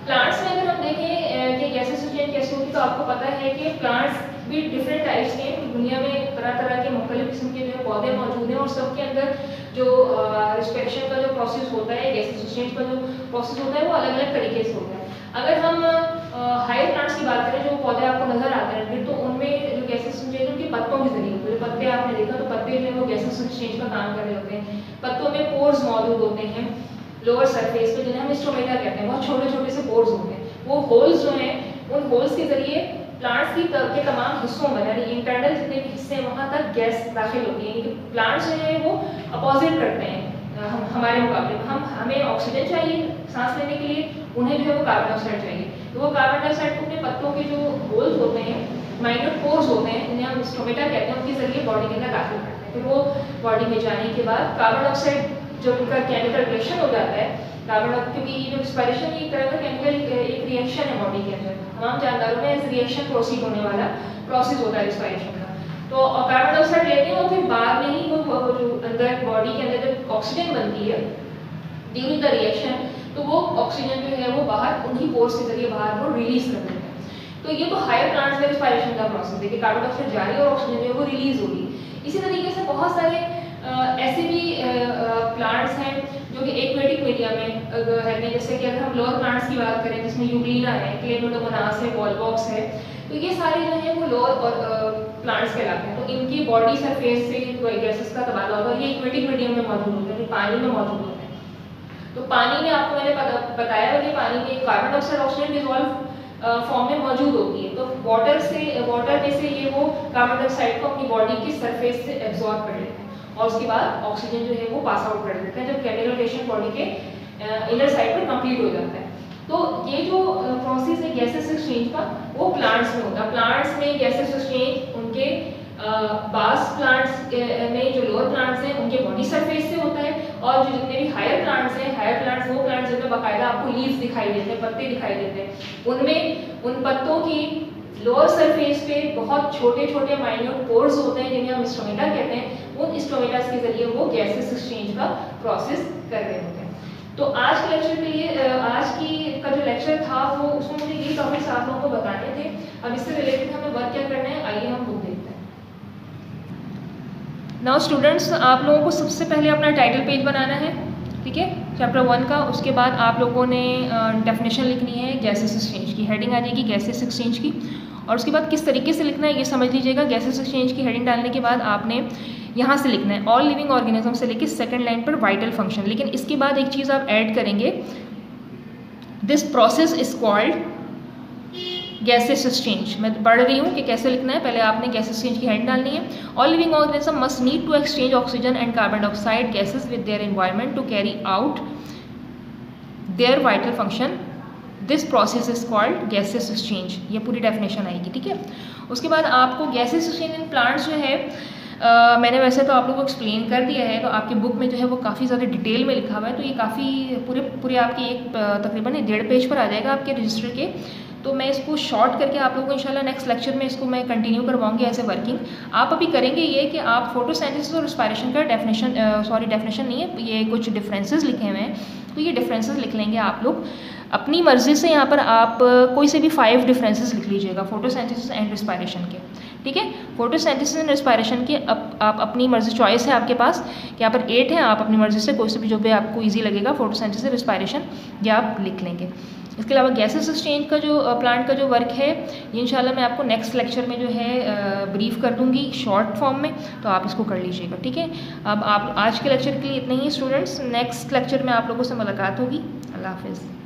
Plants में अगर हम देखें कि गैसेस एक्सचेंज कैसे होती है, तो आपको पता है कि प्लांट्स भी डिफरेंट टाइप्स के हैं। दुनिया में तरह तरह के मुख्तलिफ किस्म के जो पौधे मौजूद हैं और सबके अंदर जो रिस्पिरेशन का जो प्रोसेस होता है, गैसेस एक्सचेंज का जो प्रोसेस होता है, वो अलग अलग तरीके से होता है। अगर हम हायर प्लांट्स की बात करें, जो पौधे आपको नजर आते हैं, तो उनमें जो गैसेस एक्सचेंज उनके पत्तों के जरिए होते हैं। पत्ते आपने देखा तो पत्ते जो है वो गैसेस एक्सचेंज का काम कर रहे होते हैं। पत्तों में पोर्स मौजूद होते हैं लोअर सरफेस पे, जिन्हें हम स्टोमेटा कहते हैं। बहुत छोटे छोटे से पोर्स होते हैं। वो होल्स जो हैं, उन होल्स के जरिए प्लांट्स के तमाम हिस्सों में, यानी इंटरनल जितने भी हिस्से हैं वहाँ तक गैस दाखिल होती है। प्लांट्स जो है वो अपोजिट करते हैं हमारे मुकाबले। हमें ऑक्सीजन चाहिए सांस लेने के लिए, उन्हें जो है वो कार्बन डाइऑक्साइड चाहिए। तो वो कार्बन डाइऑक्साइड को अपने पत्तों के जो होल्स होते हैं, माइनर पोर्स होते हैं, जिन्हें हम स्टोमेटा कहते हैं, उनके जरिए बॉडी के अंदर दाखिल करते हैं। फिर वो बॉडी में जाने के बाद कार्बन डाइऑक्साइड जब उनका केमिकल रिएक्शन हो जाता है, क्योंकि जो रिस्पिरेशन एक तरह का केमिकल एक रिएक्शन है बॉडी के अंदर, तमाम जानदारों में इस रिएक्शन प्रोसीड होने वाला प्रोसेस होता है रिस्पिरेशन का। तो कार्बन डाइऑक्साइड लेते हैं और फिर बाद में ही वो जो अंदर बॉडी के अंदर जब ऑक्सीजन बनती है ड्यूरिंग द रिएक्शन, तो वो ऑक्सीजन जो है वो बाहर उन्हीं पोर्स के जरिए बाहर वो रिलीज कर देते हैं। तो ये तो हायर प्लांट्स में रिस्पिरेशन का प्रोसेस है कि कार्बन डाइऑक्साइड जा रही है और ऑक्सीजन जो है वो रिलीज होगी। इसी तरीके से बहुत सारे ऐसे भी प्लांट्स हैं जो कि एक्वेटिक मीडिया में रहते हैं। जैसे कि अगर हम लोअर प्लांट्स की बात करें, जिसमें यूग्लिना है, क्लेडोमोनास है, वॉलबॉक्स है, तो ये सारे जो हैं वो लोअर प्लांट्स कहलाते हैं। तो इनकी बॉडी सरफेस से गैसेस का तबादला होता है। ये एक्वेटिक मीडियम में मौजूद होते हैं, पानी में मौजूद होते हैं। तो पानी में आपको मैंने बताया कि पानी में carbon dioxide oxygen dissolve form में मौजूद होती है। तो वाटर में से ये वो कार्बन डाइऑक्साइड को अपनी बॉडी की सरफेस से एब्जॉर्ब कर लेते हैं और उसके बाद ऑक्सीजन जो है वो पास आउट कर देते हैं जब केमिकल रिएक्शन बॉडी के इनर साइड पर कंप्लीट हो जाता है। तो ये जो प्रोसेस है गैसेस एक्सचेंज का, वो प्लांट्स में होता है। प्लांट्स में गैसेस एक्सचेंज उनके बास प्लांट्स में जो लोअर प्लांट्स हैं उनके बॉडी सरफेस से होता है, और जो जितने भी हायर प्लांट्स हैं, हायर प्लांट्स वो प्लांट्स जिनमें बाकायदा आपको लीव्स दिखाई देते हैं, पत्ते दिखाई देते हैं, उनमें उन पत्तों की लोअर सरफेस पे बहुत छोटे छोटे माइन्यूट पोर्स होते हैं, जिन्हें हम स्टोमेटा कहते हैं। उन स्टोमेटास के जरिए वो गैसेस एक्सचेंज का प्रोसेस कर रहे होते हैं। तो आज के लेक्चर के लिए आज का जो लेक्चर था वो उसमें मुझे ये टॉपिक्स आप लोगों को बताने थे। अब इससे रिलेटेड हमें वर्क क्या करना है, आइए हम बुक देखते हैं। नाउ स्टूडेंट्स, आप लोगों को सबसे पहले अपना टाइटल पेज बनाना है, ठीक है, चैप्टर 1 का। उसके बाद आप लोगों ने डेफिनेशन लिखनी है गैसेस एक्सचेंज की, हेडिंग आ जाएगी गैसेस एक्सचेंज की। और उसके बाद किस तरीके से लिखना है ये समझ लीजिएगा। गैसेस एक्सचेंज की हेडिंग डालने के बाद आपने यहाँ से लिखना है ऑल लिविंग ऑर्गेनिज्म से लेकर सेकंड लाइन पर वाइटल फंक्शन। लेकिन इसके बाद एक चीज़ आप ऐड करेंगे, this process is called gases exchange. मैं पढ़ रही हूँ कि कैसे लिखना है। पहले आपने गैसेस एक्सचेंज की हेडिंग डालनी है। All living organism must need to exchange oxygen and carbon dioxide gases with their environment to carry out their vital function. This process is called gases exchange. ये पूरी डेफिनेशन आएगी, ठीक है। उसके बाद आपको गैसेस एक्सचेंज इन प्लांट्स जो है मैंने वैसे तो आप लोगों को एक्सप्लेन कर दिया है, तो आपकी बुक में जो है वो काफ़ी ज़्यादा डिटेल में लिखा हुआ है। तो ये काफ़ी पूरे आपके एक तकरीबन 1.5 पेज पर आ जाएगा आपके रजिस्टर के। तो मैं इसको शॉर्ट करके आप लोगों को इंशाल्लाह नेक्स्ट लेक्चर में इसको मैं कंटिन्यू करवाऊंगी एज ए वर्किंग। आप अभी करेंगे ये कि आप फोटोसिंथेसिस और रिस्पिरेशन का डेफिनेशन नहीं है, ये कुछ डिफरेंसेस लिखे हुए हैं, तो ये डिफरेंसेस लिख लेंगे आप लोग अपनी मर्जी से। यहाँ पर आप कोई से भी 5 डिफरेंसेस लिख लीजिएगा फोटोसिंथेसिस एंड रिस्पिरेशन के, ठीक है। फोटोसिंथेसिस एंड रिस्पिरेशन के आप अपनी मर्जी, चॉइस है आपके पास कि यहाँ पर 8 है, आप अपनी मर्जी से कोई से भी जो भी आपको ईजी लगेगा फोटोसिंथेसिस रिस्पिरेशन ये आप लिख लेंगे। इसके अलावा गैसेस एक्सचेंज का जो प्लांट का जो वर्क है ये इंशाल्लाह मैं आपको नेक्स्ट लेक्चर में जो है ब्रीफ कर दूंगी शॉर्ट फॉर्म में, तो आप इसको कर लीजिएगा, ठीक है। अब आप आज के लेक्चर के लिए इतना ही स्टूडेंट्स, नेक्स्ट लेक्चर में आप लोगों से मुलाकात होगी। अल्लाह हाफिज़।